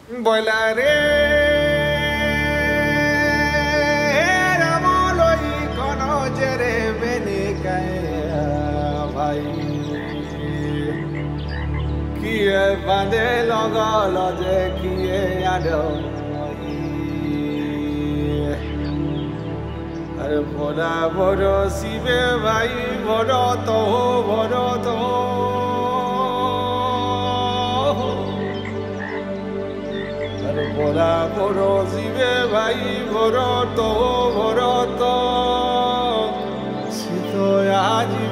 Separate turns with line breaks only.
বইলারে রামলই কোন জেরে বেনে ভাই কিয়ে বাঁধে লগল যে কিয়ে আডো আরে ভোলা বড় শিবে ভাই বড় তো বড় তো ভোলা বড় শিবে ভাই বড় তো শীত আজি